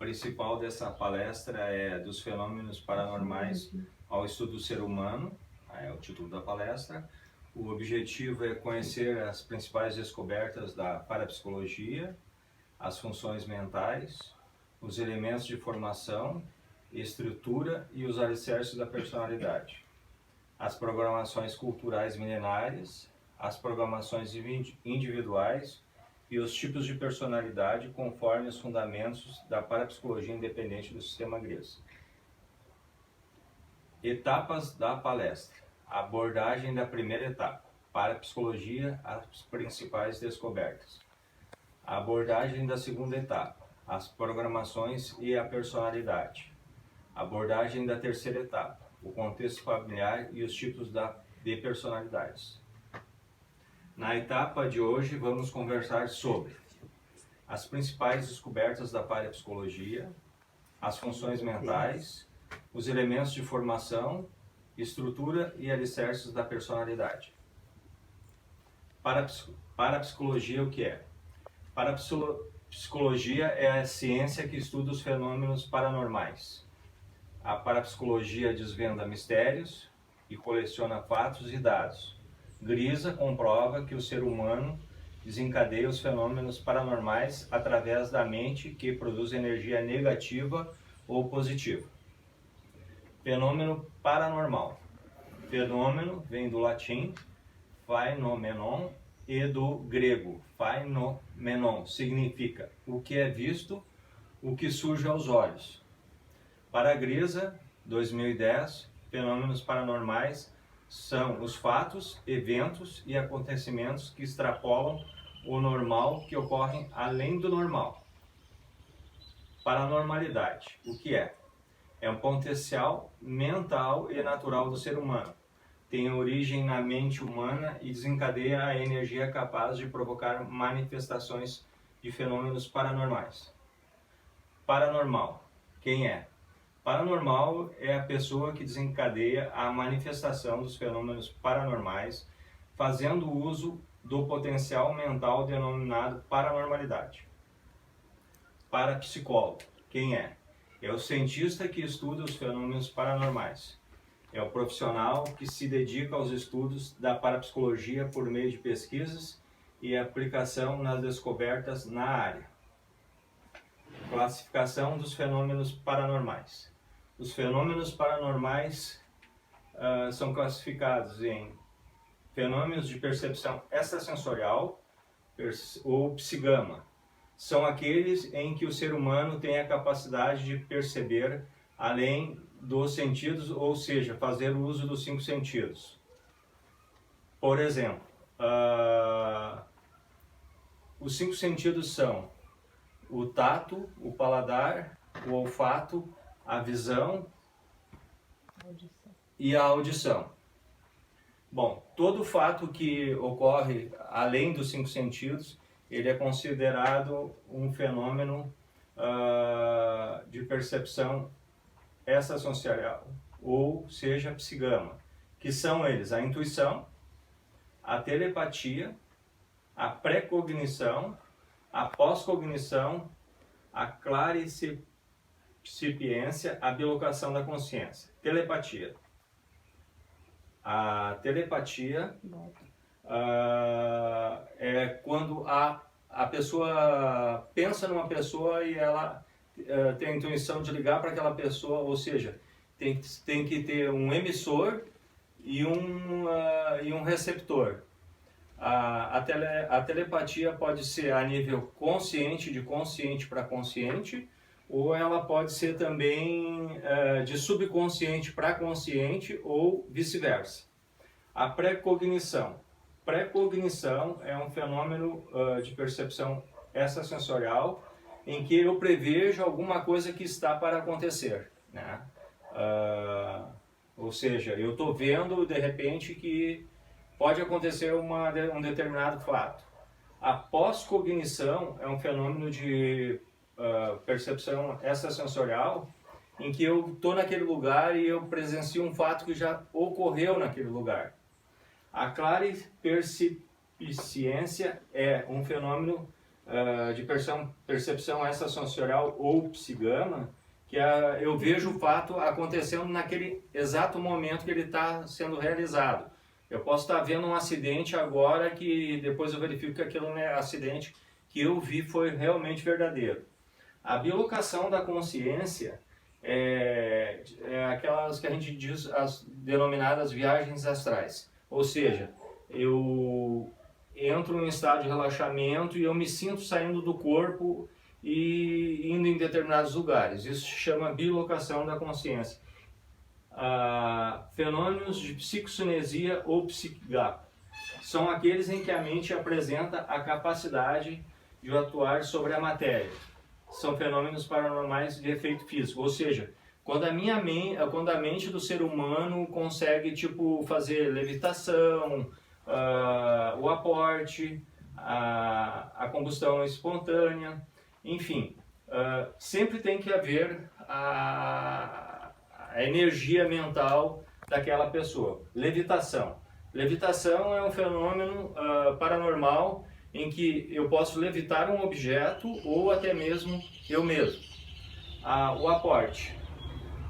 principal dessa palestra é dos fenômenos paranormais ao estudo do ser humano, é o título da palestra. O objetivo é conhecer as principais descobertas da parapsicologia, as funções mentais, os elementos de formação, estrutura e os alicerces da personalidade, as programações culturais milenárias, as programações individuais e os tipos de personalidade conforme os fundamentos da parapsicologia independente do sistema Gries. Etapas da palestra. Abordagem da primeira etapa. Parapsicologia, as principais descobertas. A abordagem da segunda etapa. As programações e a personalidade. A abordagem da terceira etapa. O contexto familiar e os tipos de personalidades. Na etapa de hoje, vamos conversar sobre as principais descobertas da parapsicologia, as funções mentais, os elementos de formação, estrutura e alicerces da personalidade. Parapsicologia, o que é? Parapsicologia é a ciência que estuda os fenômenos paranormais. A parapsicologia desvenda mistérios e coleciona fatos e dados. Grisa comprova que o ser humano desencadeia os fenômenos paranormais através da mente que produz energia negativa ou positiva. Fenômeno paranormal. Fenômeno vem do latim phenomenon e do grego phenomenon, significa o que é visto, o que surge aos olhos. Para Grisa, 2010, fenômenos paranormais são os fatos, eventos e acontecimentos que extrapolam o normal, que ocorrem além do normal. Paranormalidade, o que é? É um potencial mental e natural do ser humano. Tem origem na mente humana e desencadeia a energia capaz de provocar manifestações de fenômenos paranormais. Paranormal, quem é? Paranormal é a pessoa que desencadeia a manifestação dos fenômenos paranormais, fazendo uso do potencial mental denominado paranormalidade. Parapsicólogo, quem é? É o cientista que estuda os fenômenos paranormais. É o profissional que se dedica aos estudos da parapsicologia por meio de pesquisas e aplicação nas descobertas na área. Classificação dos fenômenos paranormais. Os fenômenos paranormais são classificados em fenômenos de percepção extrasensorial ou psigama. São aqueles em que o ser humano tem a capacidade de perceber além dos sentidos, ou seja, fazer uso dos 5 sentidos. Por exemplo, os 5 sentidos são o tato, o paladar, o olfato, a visão e a audição. Bom, todo fato que ocorre além dos 5 sentidos, ele é considerado um fenômeno de percepção extrasensorial, ou seja, psigama, que são eles a intuição, a telepatia, a pré-cognição, a pós-cognição, a claricidência, a bilocação da consciência. Telepatia. A telepatia é quando a pessoa pensa numa pessoa e ela tem a intuição de ligar para aquela pessoa, ou seja, tem que ter um emissor e um receptor. A telepatia pode ser a nível consciente, de consciente para consciente, ou ela pode ser também de subconsciente para consciente, ou vice-versa. A pré-cognição. Pré-cognição é um fenômeno de percepção extrasensorial em que eu prevejo alguma coisa que está para acontecer, né? Ou seja, eu estou vendo de repente que pode acontecer um determinado fato. A pós-cognição é um fenômeno de percepção extrasensorial em que eu estou naquele lugar e eu presencio um fato que já ocorreu naquele lugar. A clariperciência é um fenômeno de percepção extrasensorial ou psigama, que eu vejo o fato acontecendo naquele exato momento que ele está sendo realizado. Eu posso estar vendo um acidente agora que depois eu verifico que aquele acidente que eu vi foi realmente verdadeiro. A bilocação da consciência é aquelas que a gente diz as denominadas viagens astrais. Ou seja, eu entro em estado de relaxamento e eu me sinto saindo do corpo e indo em determinados lugares. Isso se chama bilocação da consciência. Fenômenos de psicocinesia ou psicgapa são aqueles em que a mente apresenta a capacidade de atuar sobre a matéria. São fenômenos paranormais de efeito físico, ou seja, quando a mente do ser humano consegue fazer levitação, o aporte, a combustão espontânea, enfim, sempre tem que haver a energia mental daquela pessoa. Levitação. Levitação é um fenômeno paranormal em que eu posso levitar um objeto ou até mesmo eu mesmo. O aporte.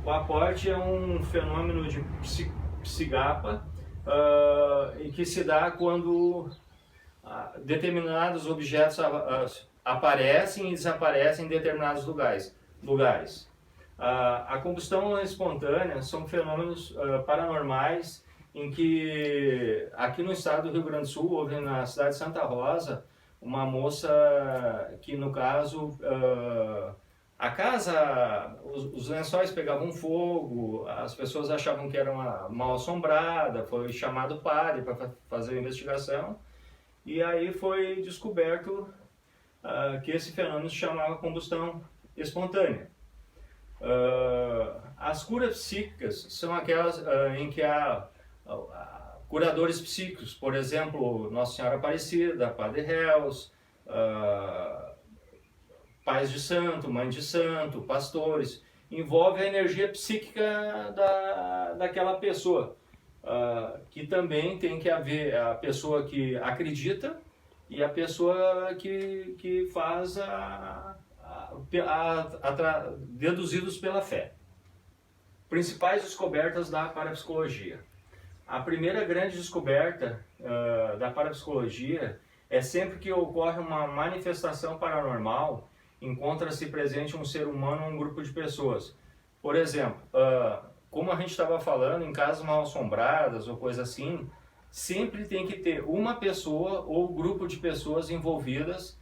O aporte é um fenômeno de psigapa e que se dá quando determinados objetos aparecem e desaparecem em determinados lugares. A combustão espontânea são fenômenos paranormais em que aqui no estado do Rio Grande do Sul, houve na cidade de Santa Rosa, uma moça que no caso, a casa, os lençóis pegavam fogo, as pessoas achavam que era uma mal assombrada, foi chamado o padre para fazer a investigação, e aí foi descoberto que esse fenômeno se chamava combustão espontânea. As curas psíquicas são aquelas em que há curadores psíquicos, por exemplo, Nossa Senhora Aparecida, Padre Réus, pais de santo, mãe de santo, pastores. Envolve a energia psíquica daquela pessoa, que também tem que haver a pessoa que acredita e a pessoa que faz deduzidos pela fé. Principais descobertas da parapsicologia. A primeira grande descoberta da parapsicologia é sempre que ocorre uma manifestação paranormal, encontra-se presente um ser humano ou um grupo de pessoas. Por exemplo, como a gente estava falando, em casas mal assombradas ou coisa assim, sempre tem que ter uma pessoa ou grupo de pessoas envolvidas.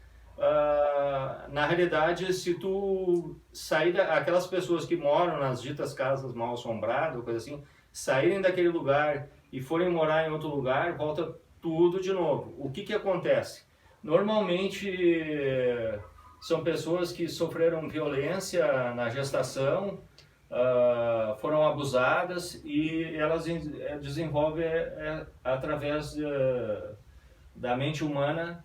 Na realidade, se tu sair aquelas pessoas que moram nas ditas casas mal assombradas, coisa assim, saírem daquele lugar e forem morar em outro lugar, volta tudo de novo. O que acontece? Normalmente são pessoas que sofreram violência na gestação, foram abusadas e elas desenvolvem através da mente humana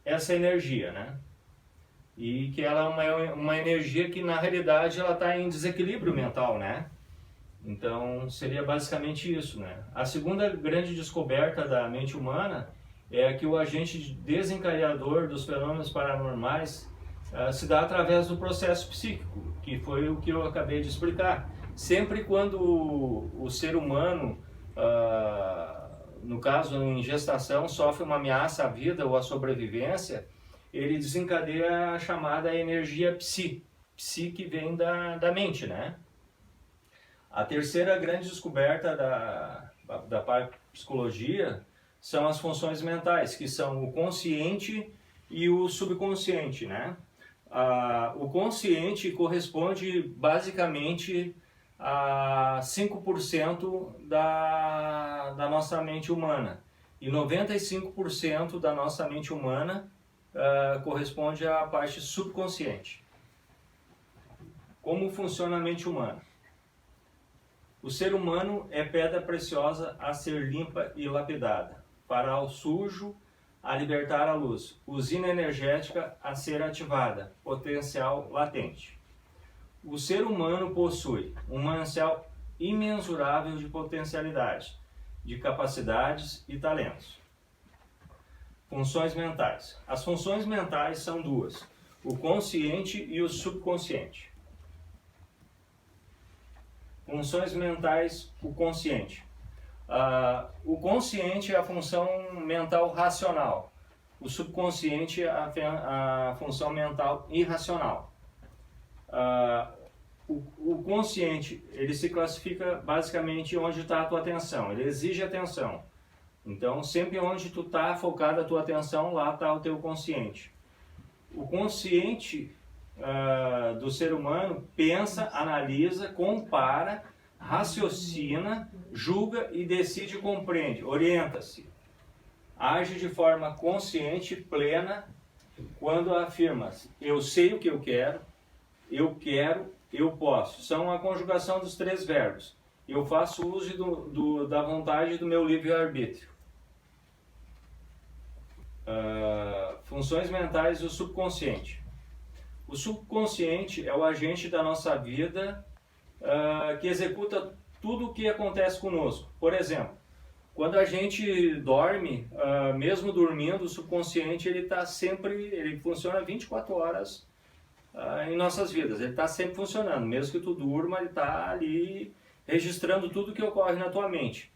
essa energia, né? E que ela é uma energia que na realidade ela está em desequilíbrio mental, né? Então seria basicamente isso, né? A segunda grande descoberta da mente humana é que o agente desencadeador dos fenômenos paranormais se dá através do processo psíquico, que foi o que eu acabei de explicar. Sempre quando o ser humano, no caso em gestação, sofre uma ameaça à vida ou à sobrevivência, ele desencadeia a chamada energia psi que vem da mente, né? A terceira grande descoberta da parapsicologia são as funções mentais, que são o consciente e o subconsciente, né? O consciente corresponde basicamente a 5% da nossa mente humana, e 95% da nossa mente humana corresponde à parte subconsciente. Como funciona a mente humana? O ser humano é pedra preciosa a ser limpa e lapidada, farol sujo a libertar a luz, usina energética a ser ativada, potencial latente. O ser humano possui um manancial imensurável de potencialidade, de capacidades e talentos. Funções mentais. As funções mentais são duas: o consciente e o subconsciente. Funções mentais, o consciente. O consciente é a função mental racional. O subconsciente é a função mental irracional. O consciente, ele se classifica basicamente onde está a tua atenção. Ele exige atenção. Então, sempre onde tu está focada a tua atenção, lá está o teu consciente. O consciente do ser humano pensa, analisa, compara, raciocina, julga e decide, compreende, orienta-se. Age de forma consciente, plena, quando afirma: eu sei o que eu quero, eu posso. São a conjugação dos três verbos. Eu faço uso da vontade do meu livre-arbítrio. Funções mentais do subconsciente. O subconsciente é o agente da nossa vida que executa tudo o que acontece conosco. Por exemplo, quando a gente dorme, mesmo dormindo, o subconsciente ele funciona 24 horas em nossas vidas. Ele está sempre funcionando. Mesmo que tu durma, ele está ali registrando tudo que ocorre na tua mente.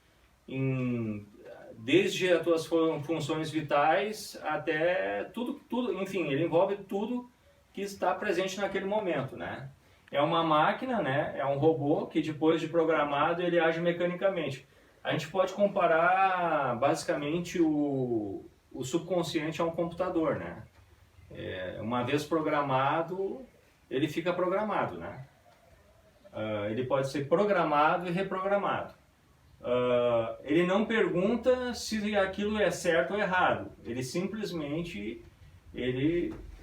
Desde as tuas funções vitais até tudo, enfim, ele envolve tudo que está presente naquele momento, né? É uma máquina, né? É um robô que depois de programado ele age mecanicamente. A gente pode comparar basicamente o subconsciente a um computador, né? Uma vez programado, ele fica programado, né? Ele pode ser programado e reprogramado. Ele não pergunta se aquilo é certo ou errado. Ele simplesmente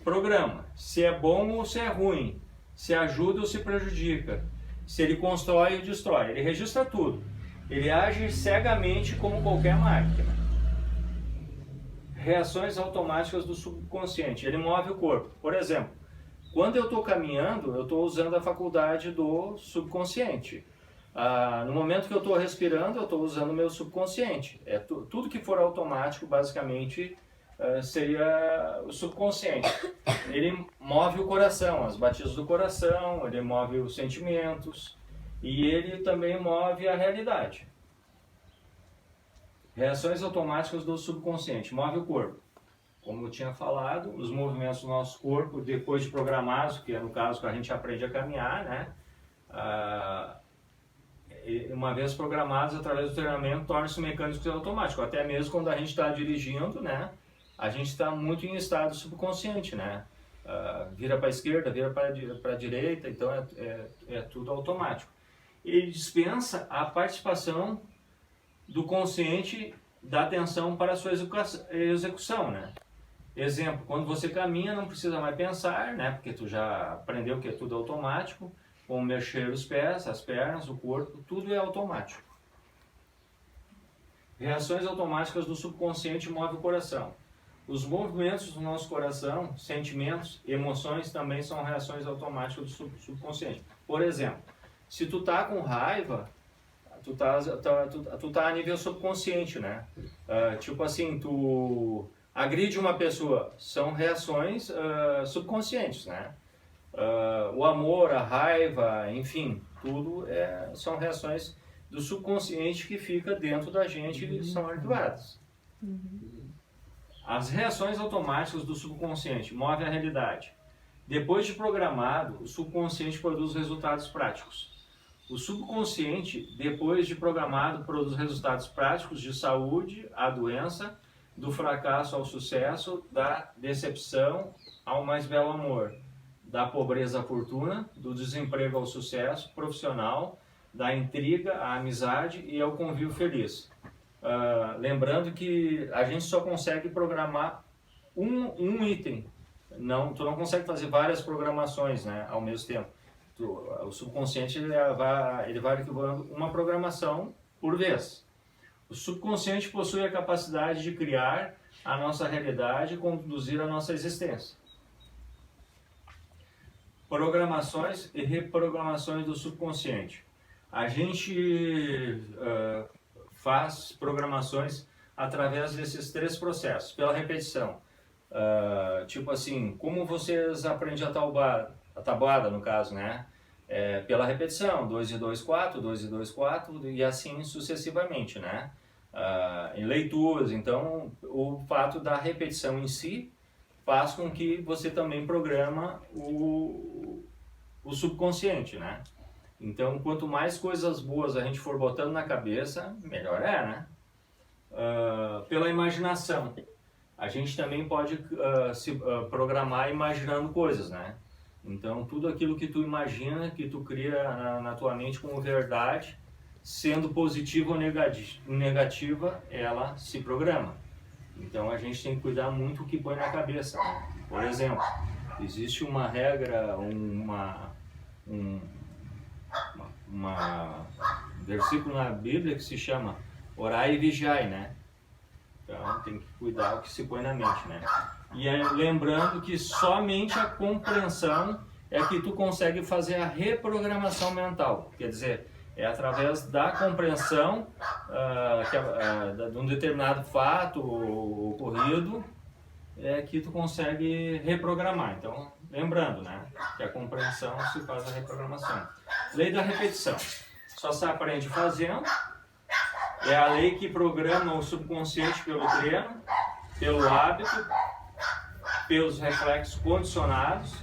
programa. Se é bom ou se é ruim. Se ajuda ou se prejudica. Se ele constrói ou destrói. Ele registra tudo. Ele age cegamente como qualquer máquina. Reações automáticas do subconsciente. Ele move o corpo. Por exemplo, quando eu estou caminhando, eu estou usando a faculdade do subconsciente. No momento que eu estou respirando, eu estou usando o meu subconsciente. Tudo que for automático, basicamente, seria o subconsciente. Ele move o coração, as batidas do coração, ele move os sentimentos e ele também move a realidade. Reações automáticas do subconsciente. Move o corpo. Como eu tinha falado, os movimentos do nosso corpo, depois de programados, que é no caso que a gente aprende a caminhar, né? Uma vez programados através do treinamento, torna-se mecânicos e automáticos. Até mesmo quando a gente está dirigindo, né? A gente está muito em estado subconsciente, né? Vira para a esquerda, vira para a direita, então é tudo automático. Ele dispensa a participação do consciente da atenção para a sua execução, né? Exemplo, quando você caminha não precisa mais pensar, né? Porque tu já aprendeu que é tudo automático, como mexer os pés, as pernas, o corpo, tudo é automático. Reações automáticas do subconsciente movem o coração. Os movimentos do nosso coração, sentimentos, emoções também são reações automáticas do subconsciente. Por exemplo, se tu tá com raiva, tu tá a nível subconsciente, né? Tipo assim, tu agride uma pessoa, são reações subconscientes, né? O amor, a raiva, enfim, tudo são reações do subconsciente que fica dentro da gente e são arquivadas. As reações automáticas do subconsciente movem a realidade. Depois de programado, o subconsciente produz resultados práticos. O subconsciente, depois de programado, produz resultados práticos de saúde à doença, do fracasso ao sucesso, da decepção ao mais belo amor, da pobreza à fortuna, do desemprego ao sucesso profissional, da intriga à amizade e ao convívio feliz. Lembrando que a gente só consegue programar um item. Tu não consegue fazer várias programações, né, ao mesmo tempo. O subconsciente ele vai arquivando uma programação por vez. O subconsciente possui a capacidade de criar a nossa realidade e conduzir a nossa existência. Programações e reprogramações do subconsciente. A gente faz programações através desses 3 processos, pela repetição. Tipo assim, como vocês aprendem a tabuada no caso, né? Pela repetição, 2 e 2, 4, 2 e 2, 4 e assim sucessivamente, né? Em leituras, então o fato da repetição em si faz com que você também programa o subconsciente, né? Então, quanto mais coisas boas a gente for botando na cabeça, melhor é, né? Pela imaginação. A gente também pode se programar imaginando coisas, né? Então, tudo aquilo que tu imagina, que tu cria na tua mente como verdade, sendo positiva ou negativa, ela se programa. Então, a gente tem que cuidar muito o que põe na cabeça. Por exemplo, existe uma regra, um versículo na Bíblia que se chama orai e vigiai, né? Então tem que cuidar o que se põe na mente, né? E lembrando que somente a compreensão é que tu consegue fazer a reprogramação mental. Quer dizer, é através da compreensão de um determinado fato ocorrido que tu consegue reprogramar. Então, lembrando, né, que a compreensão se faz a reprogramação. Lei da repetição. Só se aprende fazendo. É a lei que programa o subconsciente pelo treino, pelo hábito, pelos reflexos condicionados.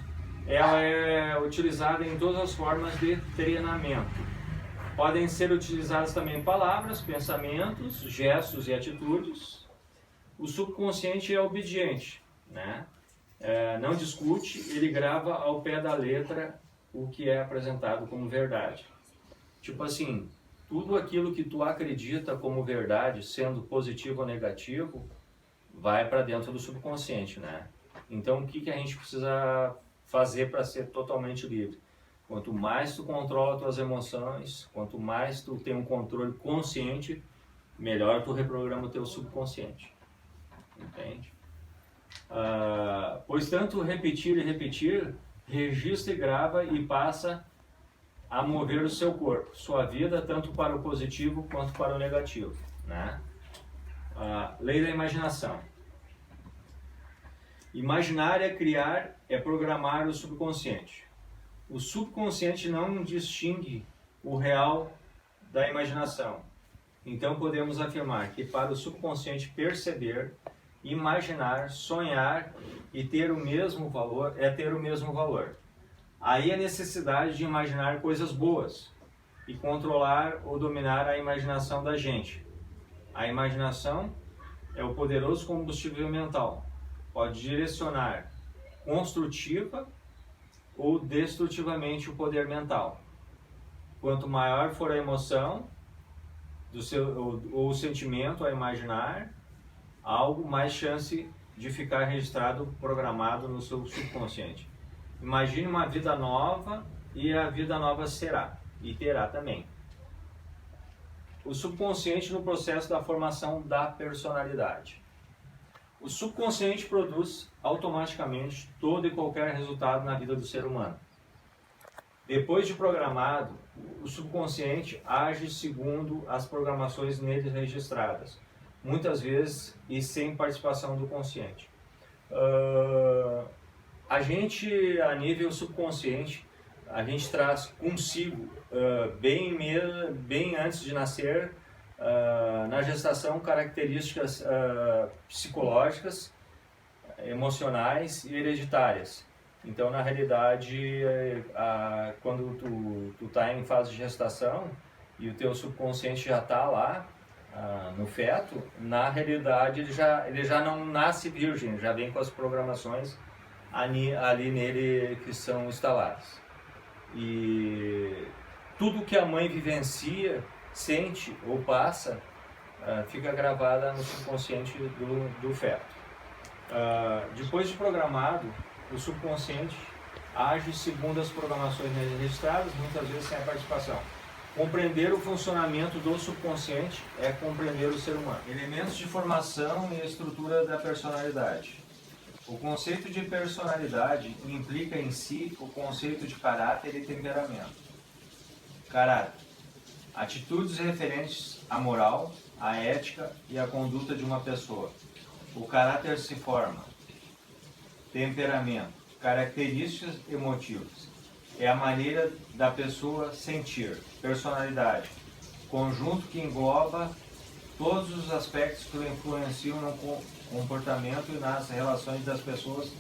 Ela é utilizada em todas as formas de treinamento. Podem ser utilizadas também palavras, pensamentos, gestos e atitudes. O subconsciente é obediente, né? Não discute, ele grava ao pé da letra o que é apresentado como verdade. Tipo assim, tudo aquilo que tu acredita como verdade, sendo positivo ou negativo, vai para dentro do subconsciente, né? Então, o que a gente precisa fazer para ser totalmente livre? Quanto mais tu controla as tuas emoções, quanto mais tu tem um controle consciente, melhor tu reprograma o teu subconsciente. Entende? Pois tanto repetir e repetir, registra e grava e passa a mover o seu corpo, sua vida, tanto para o positivo quanto para o negativo, né? Lei da imaginação. Imaginar é criar, é programar o subconsciente. O subconsciente não distingue o real da imaginação. Então podemos afirmar que para o subconsciente perceber, imaginar, sonhar e ter o mesmo valor é ter o mesmo valor. Aí a necessidade de imaginar coisas boas e controlar ou dominar a imaginação da gente. A imaginação é o poderoso combustível mental. Pode direcionar construtiva ou destrutivamente o poder mental. Quanto maior for a emoção ou o sentimento a imaginar algo, mais chance de ficar registrado, programado no seu subconsciente. Imagine uma vida nova e a vida nova será e terá também. O subconsciente no processo da formação da personalidade. O subconsciente produz automaticamente todo e qualquer resultado na vida do ser humano. Depois de programado, o subconsciente age segundo as programações nele registradas, muitas vezes e sem participação do consciente. A gente, a nível subconsciente, a gente traz consigo, bem antes de nascer, na gestação, características psicológicas, emocionais e hereditárias. Então, na realidade, quando tu está em fase de gestação e o teu subconsciente já está lá, no feto, na realidade ele já não nasce virgem, já vem com as programações ali nele que são instaladas. E tudo que a mãe vivencia, sente ou passa, fica gravada no subconsciente do feto. Depois de programado, o subconsciente age segundo as programações registradas, muitas vezes sem a participação. Compreender o funcionamento do subconsciente é compreender o ser humano. Elementos de formação e estrutura da personalidade. O conceito de personalidade implica em si o conceito de caráter e temperamento. Caráter. Atitudes referentes à moral, à ética e à conduta de uma pessoa. O caráter se forma. Temperamento, características emotivas. É a maneira da pessoa sentir. Personalidade, conjunto que engloba todos os aspectos que influenciam no comportamento e nas relações das pessoas,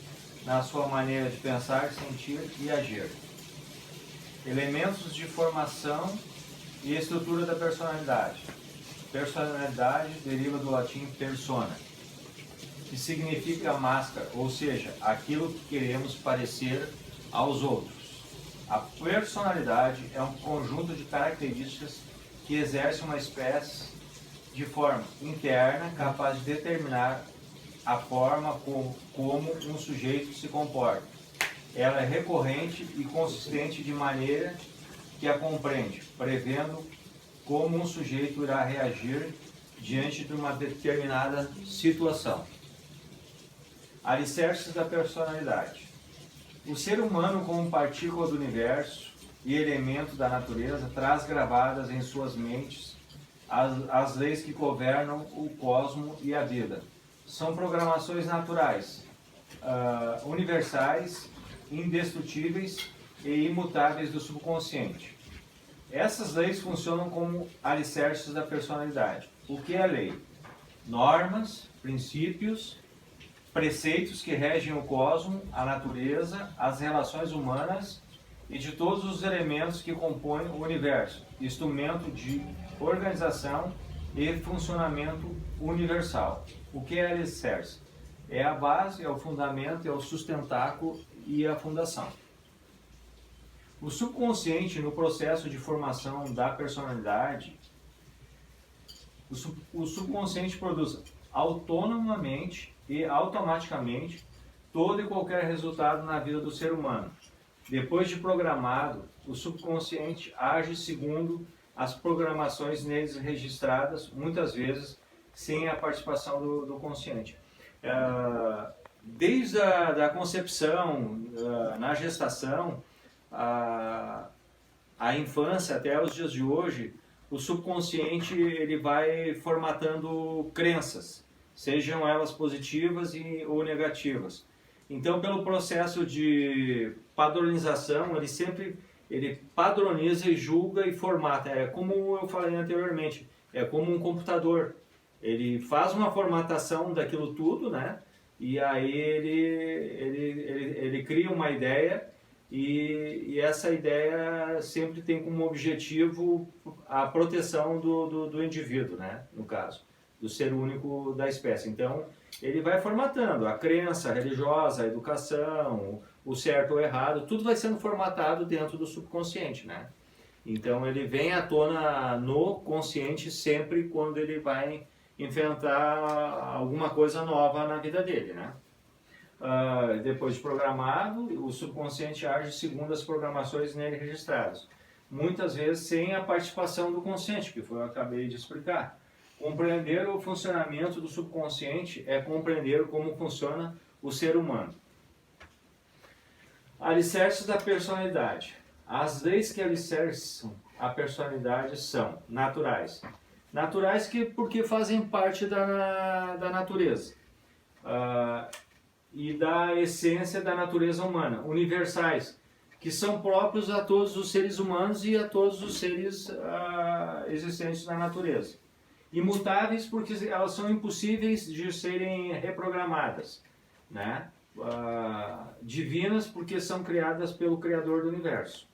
na sua maneira de pensar, sentir e agir. Elementos de formação e estrutura da personalidade. Personalidade deriva do latim persona, que significa máscara, ou seja, aquilo que queremos parecer aos outros. A personalidade é um conjunto de características que exerce uma espécie de forma interna capaz de determinar a forma como um sujeito se comporta. Ela é recorrente e consistente de maneira que a compreende, prevendo como um sujeito irá reagir diante de uma determinada situação. Alicerces da personalidade. O ser humano, como partícula do universo e elemento da natureza, traz gravadas em suas mentes as leis que governam o cosmo e a vida. São programações naturais, universais, indestrutíveis e imutáveis do subconsciente. Essas leis funcionam como alicerces da personalidade. O que é lei? Normas, princípios, preceitos que regem o cosmo, a natureza, as relações humanas e de todos os elementos que compõem o universo, instrumento de organização e funcionamento universal. O que é alicerce? É a base, é o fundamento, é o sustentáculo e a fundação. O subconsciente, no processo de formação da personalidade, o subconsciente produz autonomamente e automaticamente todo e qualquer resultado na vida do ser humano. Depois de programado, o subconsciente age segundo as programações neles registradas, muitas vezes sem a participação do consciente. Desde a concepção, na gestação, a infância até os dias de hoje, o subconsciente ele vai formatando crenças, sejam elas positivas ou negativas. Então, pelo processo de padronização, ele padroniza e julga e formata. É como eu falei anteriormente, é como um computador. Ele faz uma formatação daquilo tudo, né? E aí ele cria uma ideia e essa ideia sempre tem como objetivo a proteção do indivíduo, né? No caso, do ser único da espécie. Então, ele vai formatando a crença religiosa, a educação, o certo ou errado, tudo vai sendo formatado dentro do subconsciente, né? Então, ele vem à tona no consciente sempre quando ele vai enfrentar alguma coisa nova na vida dele, né? Depois de programado, o subconsciente age segundo as programações nele registradas. Muitas vezes sem a participação do consciente, que foi o que eu acabei de explicar. Compreender o funcionamento do subconsciente é compreender como funciona o ser humano. Alicerces da personalidade. As leis que alicerçam a personalidade são naturais. Naturais porque fazem parte da natureza e da essência da natureza humana. Universais, que são próprios a todos os seres humanos e a todos os seres existentes na natureza. Imutáveis porque elas são impossíveis de serem reprogramadas, né? Divinas porque são criadas pelo Criador do Universo.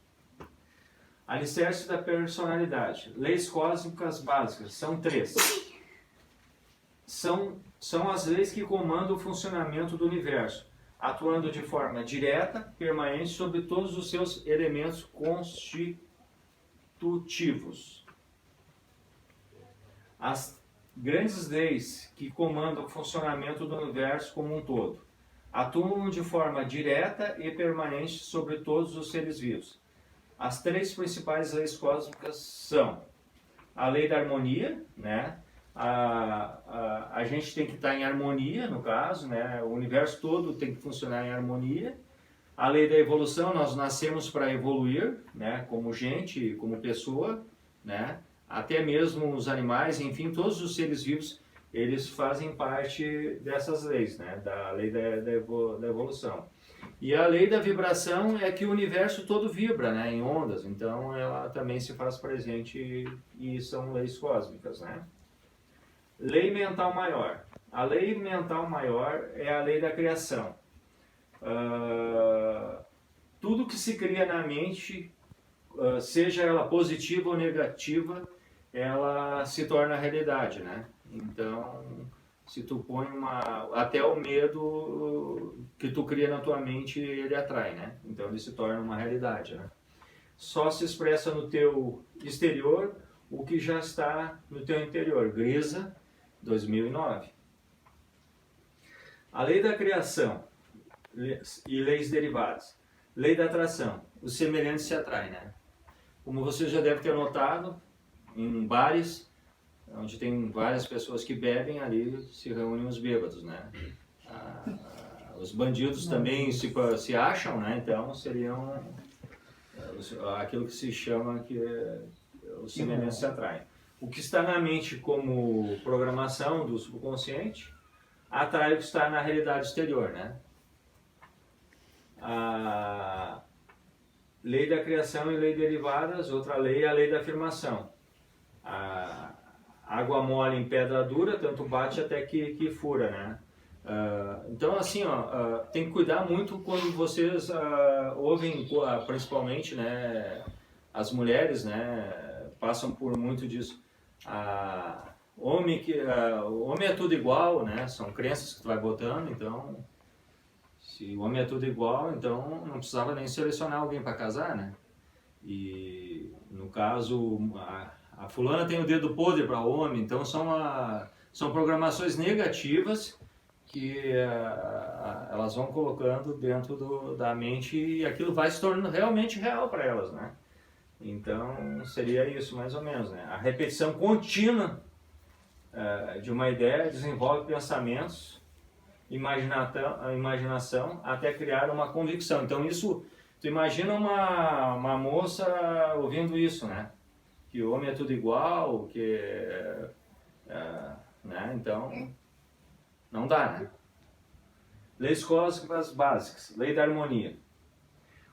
Alicerce da personalidade. Leis cósmicas básicas. São 3. São as leis que comandam o funcionamento do universo, atuando de forma direta, permanente sobre todos os seus elementos constitutivos. As grandes leis que comandam o funcionamento do universo como um todo atuam de forma direta e permanente sobre todos os seres vivos. As 3 principais leis cósmicas são a lei da harmonia, né? A gente tem que estar em harmonia, no caso, né? O universo todo tem que funcionar em harmonia. A lei da evolução, nós nascemos para evoluir, né? Como gente, como pessoa, né? até mesmo os animais, enfim, todos os seres vivos, eles fazem parte dessas leis, né? Da lei da evolução. E a lei da vibração é que o universo todo vibra, né? Em ondas, então ela também se faz presente e são leis cósmicas, né? Lei mental maior. A lei mental maior é a lei da criação. Tudo que se cria na mente, seja ela positiva ou negativa, ela se torna realidade, né? Então, se tu põe até o medo que tu cria na tua mente, ele atrai, né? Então ele se torna uma realidade, né? Só se expressa no teu exterior o que já está no teu interior. Grisa, 2009. A lei da criação e leis derivadas. Lei da atração. Os semelhantes se atraem, né? Como você já deve ter notado, em bares, onde tem várias pessoas que bebem, ali se reúnem os bêbados, né? Os bandidos também se acham, né? Então seriam aquilo que se chama que os semelhantes se atraem. O que está na mente como programação do subconsciente atrai o que está na realidade exterior, né? A lei da criação e lei derivadas, outra lei é a lei da afirmação. A água mole em pedra dura, tanto bate até que fura, né? Então, assim, tem que cuidar muito quando vocês ouvem, principalmente, né, as mulheres, né, passam por muito disso. Homem é tudo igual, né? São crenças que tu vai botando, então... Se o homem é tudo igual, então não precisava nem selecionar alguém para casar, né? E no caso, a fulana tem o dedo podre para homem, então são programações negativas que elas vão colocando dentro da mente e aquilo vai se tornando realmente real para elas, né? Então seria isso mais ou menos, né? A repetição contínua de uma ideia desenvolve pensamentos, imaginação até criar uma convicção. Então isso, tu imagina uma moça ouvindo isso, né? Que o homem é tudo igual, né? Então não dá, né? Leis cósmicas básicas, lei da harmonia.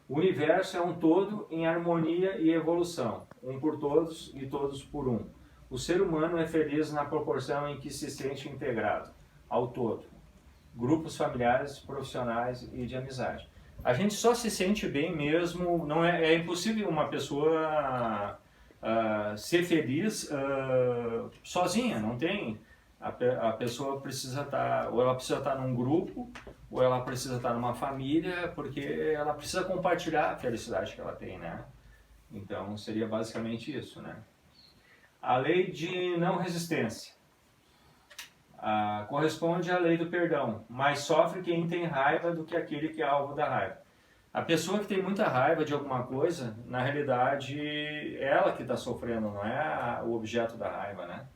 O universo é um todo em harmonia e evolução, um por todos e todos por um. O ser humano é feliz na proporção em que se sente integrado ao todo. Grupos familiares, profissionais e de amizade. A gente só se sente bem mesmo, não é impossível uma pessoa ser feliz sozinha, não tem. A pessoa precisa estar, ou ela precisa estar num grupo, ou ela precisa estar numa família, porque ela precisa compartilhar a felicidade que ela tem, né? Então seria basicamente isso, né? A lei de não resistência. Corresponde à lei do perdão, mais sofre quem tem raiva do que aquele que é alvo da raiva. A pessoa que tem muita raiva de alguma coisa, na realidade, é ela que está sofrendo, não é o objeto da raiva, né?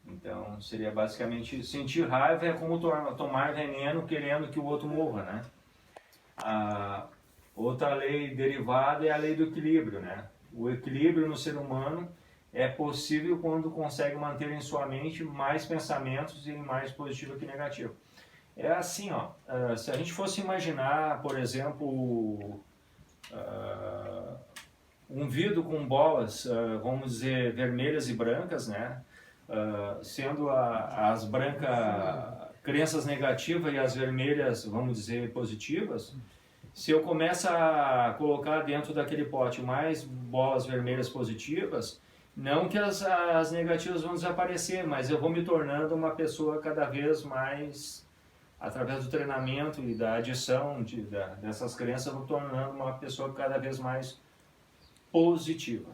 Então, seria basicamente, sentir raiva é como tomar veneno querendo que o outro morra, né? Outra lei derivada é a lei do equilíbrio, né? O equilíbrio no ser humano é possível quando consegue manter em sua mente mais pensamentos e mais positivo que negativo. É assim, se a gente fosse imaginar, por exemplo, um vidro com bolas, vamos dizer, vermelhas e brancas, né? Sendo as brancas crenças negativas e as vermelhas, vamos dizer, positivas, se eu começo a colocar dentro daquele pote mais bolas vermelhas positivas, não que as negativas vão desaparecer, mas eu vou me tornando uma pessoa cada vez mais, através do treinamento e da adição dessas crenças, eu vou tornando uma pessoa cada vez mais positiva.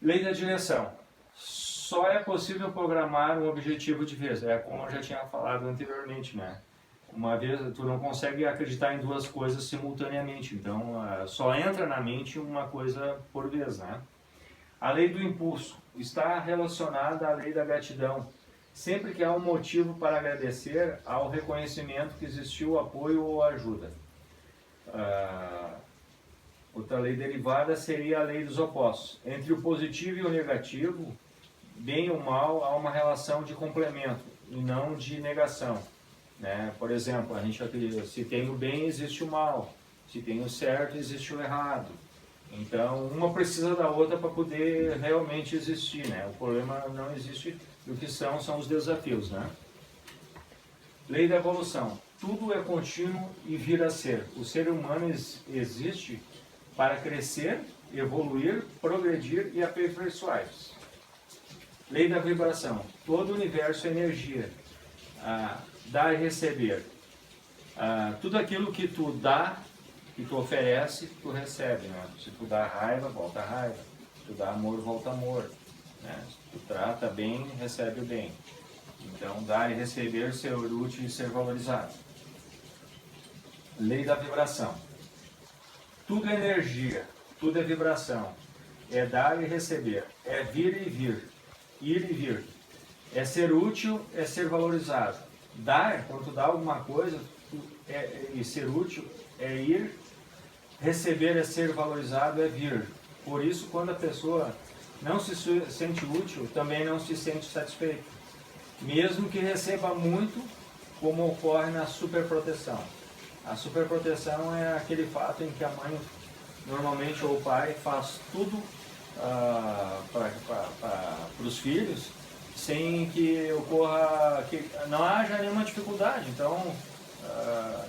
Lei da direção. Só é possível programar um objetivo de vez, como eu já tinha falado anteriormente, né? Uma vez tu não consegue acreditar em duas coisas simultaneamente, então só entra na mente uma coisa por vez, né? A lei do impulso está relacionada à lei da gratidão. Sempre que há um motivo para agradecer, há o reconhecimento que existiu, apoio ou ajuda. Outra lei derivada seria a lei dos opostos. Entre o positivo e o negativo, bem ou mal, há uma relação de complemento e não de negação, né? Por exemplo, a gente acredita, se tem o bem, existe o mal. Se tem o certo, existe o errado. Então, uma precisa da outra para poder realmente existir, né? O problema não existe, o que são os desafios, né? Lei da evolução. Tudo é contínuo e vir a ser. O ser humano existe para crescer, evoluir, progredir e aperfeiçoar-se. Lei da vibração. Todo o universo é energia. Dar e receber. Tudo aquilo que tu dá, que tu oferece, tu recebe, né? Se tu dá raiva, volta raiva. Se tu dá amor, volta amor, né? Se tu trata bem, recebe o bem. Então, dar e receber, ser útil e ser valorizado. Lei da vibração. Tudo é energia, tudo é vibração. É dar e receber, é vir e vir, ir e vir. É ser útil, é ser valorizado. Dar, quando tu dá alguma coisa, e ser útil é ir, receber é ser valorizado, é vir. Por isso, quando a pessoa não se sente útil, também não se sente satisfeito. Mesmo que receba muito, como ocorre na superproteção. A superproteção é aquele fato em que a mãe, normalmente, ou o pai, faz tudo para os filhos, sem que ocorra, que não haja nenhuma dificuldade. Então,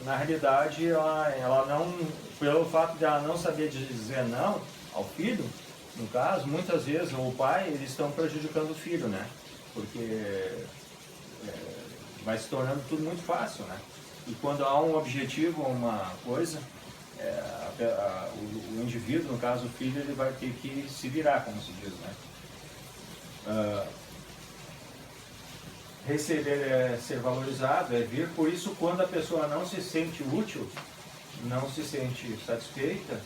na realidade, ela não, pelo fato de ela não saber dizer não ao filho, no caso, muitas vezes o pai, eles estão prejudicando o filho, né? Porque vai se tornando tudo muito fácil, né? E quando há um objetivo, uma coisa, o indivíduo, no caso o filho, ele vai ter que se virar, como se diz, né? Receber é ser valorizado, é vir. Por isso, quando a pessoa não se sente útil, não se sente satisfeita,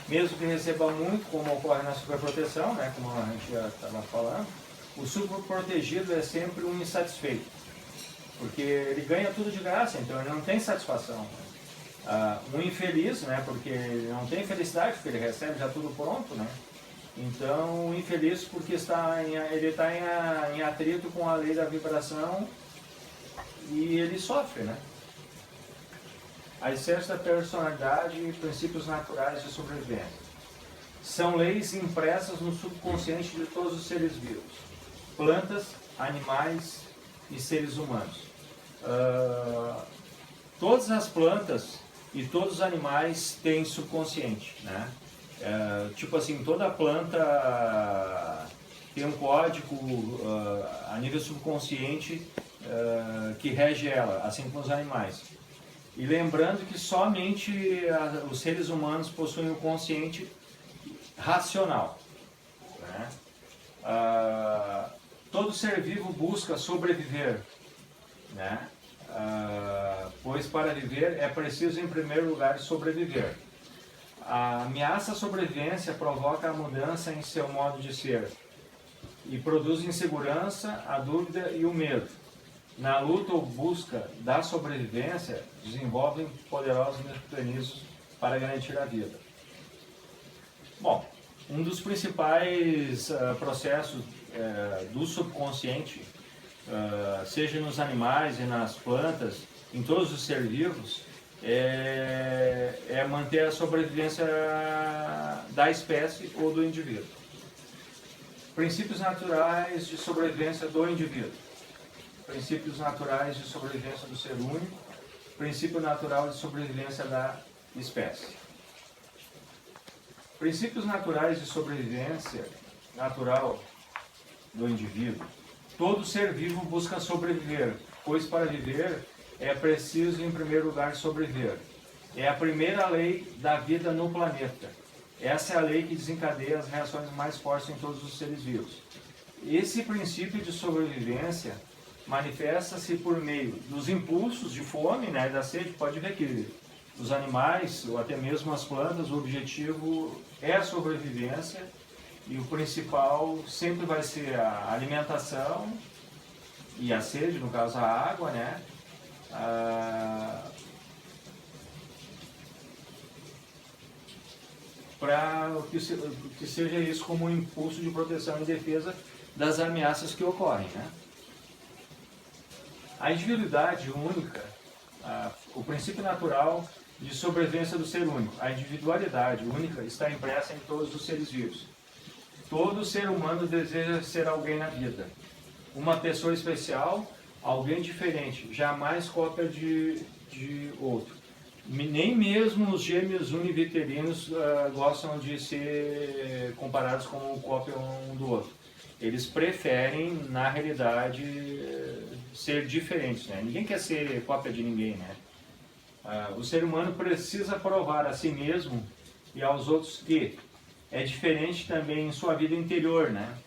mesmo que receba muito, como ocorre na superproteção, né? Como a gente já estava falando, o superprotegido é sempre um insatisfeito. Porque ele ganha tudo de graça, então ele não tem satisfação. Um infeliz, né, porque ele não tem felicidade, porque ele recebe já tudo pronto, né? Então, o infeliz porque ele está em atrito com a lei da vibração e ele sofre, né? A excesso da personalidade e princípios naturais de sobrevivência. São leis impressas no subconsciente de todos os seres vivos. Plantas, animais e seres humanos. Todas as plantas e todos os animais têm subconsciente, né? Tipo assim, toda planta tem um código a nível subconsciente que rege ela, assim como os animais. E lembrando que somente os seres humanos possuem o consciente racional, né? Todo ser vivo busca sobreviver, né? Pois para viver é preciso em primeiro lugar sobreviver. A ameaça à sobrevivência provoca a mudança em seu modo de ser e produz insegurança, a dúvida e o medo. Na luta ou busca da sobrevivência, desenvolvem poderosos mecanismos para garantir a vida. Bom, um dos principais processos do subconsciente, seja nos animais e nas plantas, em todos os seres vivos, é manter a sobrevivência da espécie ou do indivíduo. Princípios naturais de sobrevivência do indivíduo. Princípios naturais de sobrevivência do ser único. Princípio natural de sobrevivência da espécie. Princípios naturais de sobrevivência natural do indivíduo. Todo ser vivo busca sobreviver, pois para viver é preciso, em primeiro lugar, sobreviver. É a primeira lei da vida no planeta. Essa é a lei que desencadeia as reações mais fortes em todos os seres vivos. Esse princípio de sobrevivência manifesta-se por meio dos impulsos de fome, né, e da sede. Pode ver que os animais, ou até mesmo as plantas, o objetivo é a sobrevivência e o principal sempre vai ser a alimentação e a sede, no caso a água, né? para que seja isso como um impulso de proteção e defesa das ameaças que ocorrem, né? A individualidade única, o princípio natural de sobrevivência do ser único, a individualidade única está impressa em todos os seres vivos. Todo ser humano deseja ser alguém na vida, uma pessoa especial, alguém diferente, jamais cópia de outro. Nem mesmo os gêmeos univitelinos gostam de ser comparados como cópia um do outro. Eles preferem, na realidade, ser diferentes, né? Ninguém quer ser cópia de ninguém, né? O ser humano precisa provar a si mesmo e aos outros que é diferente também em sua vida interior, né?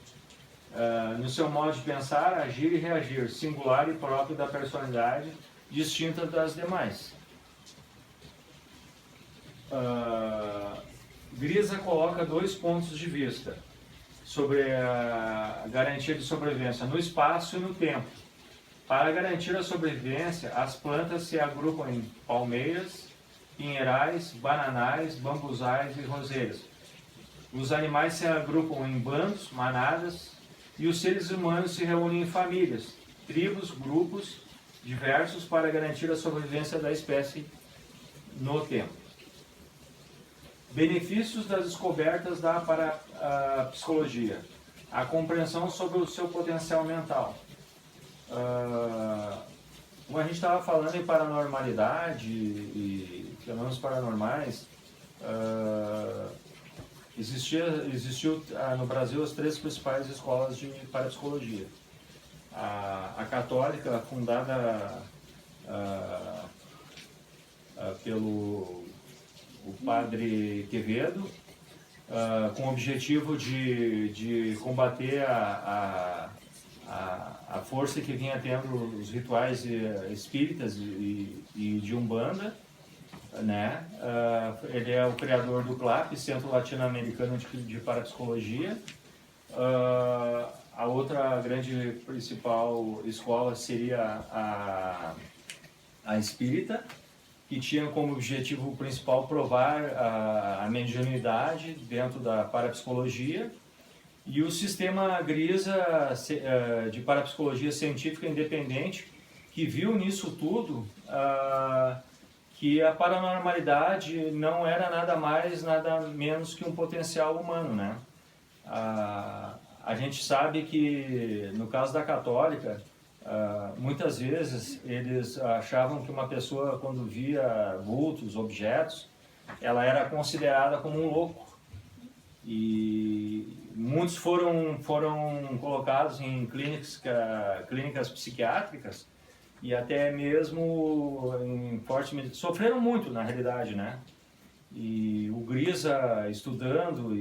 No seu modo de pensar, agir e reagir, singular e próprio da personalidade, distinta das demais. Grisa coloca 2 pontos de vista sobre a garantia de sobrevivência no espaço e no tempo. Para garantir a sobrevivência, as plantas se agrupam em palmeiras, pinheirais, bananais, bambuzais e roseiras. Os animais se agrupam em bandos, manadas, e os seres humanos se reúnem em famílias, tribos, grupos diversos para garantir a sobrevivência da espécie no tempo. Benefícios das descobertas da parapsicologia. A compreensão sobre o seu potencial mental. Como a gente estava falando em paranormalidade e fenômenos paranormais, existiu no Brasil as 3 principais escolas de parapsicologia. A católica, fundada pelo o padre Quevedo, com o objetivo de combater a força que vinha tendo os rituais espíritas e de Umbanda, né? Ele é o criador do CLAP, Centro Latino-Americano de Parapsicologia. A outra grande principal escola seria a Espírita, que tinha como objetivo principal provar a mediunidade dentro da parapsicologia, e o sistema Grisa de parapsicologia científica independente, que viu nisso tudo que a paranormalidade não era nada mais, nada menos que um potencial humano, né? A gente sabe que, no caso da católica, muitas vezes eles achavam que uma pessoa, quando via vultos, objetos, ela era considerada como um louco. E muitos foram colocados em clínicas psiquiátricas e até mesmo em forte medida. Sofreram muito, na realidade, né? E o Grisa, estudando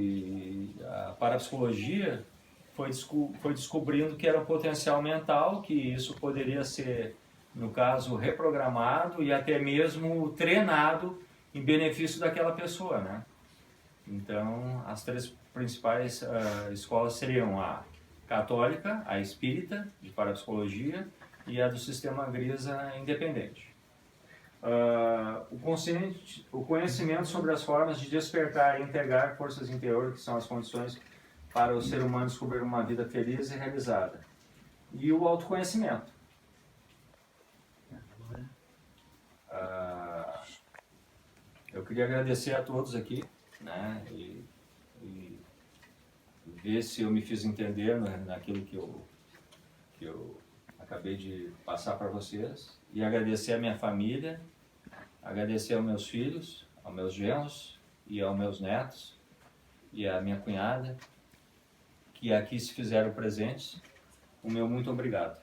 a parapsicologia, foi descobrindo que era um potencial mental, que isso poderia ser, no caso, reprogramado e até mesmo treinado em benefício daquela pessoa, né? Então, as 3 principais escolas seriam a católica, a espírita, de parapsicologia, e a do sistema Grisa independente. O conhecimento sobre as formas de despertar e integrar forças interiores, que são as condições para o ser humano descobrir uma vida feliz e realizada. E o autoconhecimento. Eu queria agradecer a todos aqui, né, e ver se eu me fiz entender naquilo que eu acabei de passar para vocês, e agradecer a minha família, agradecer aos meus filhos, aos meus genros e aos meus netos e à minha cunhada, que aqui se fizeram presentes. O meu muito obrigado.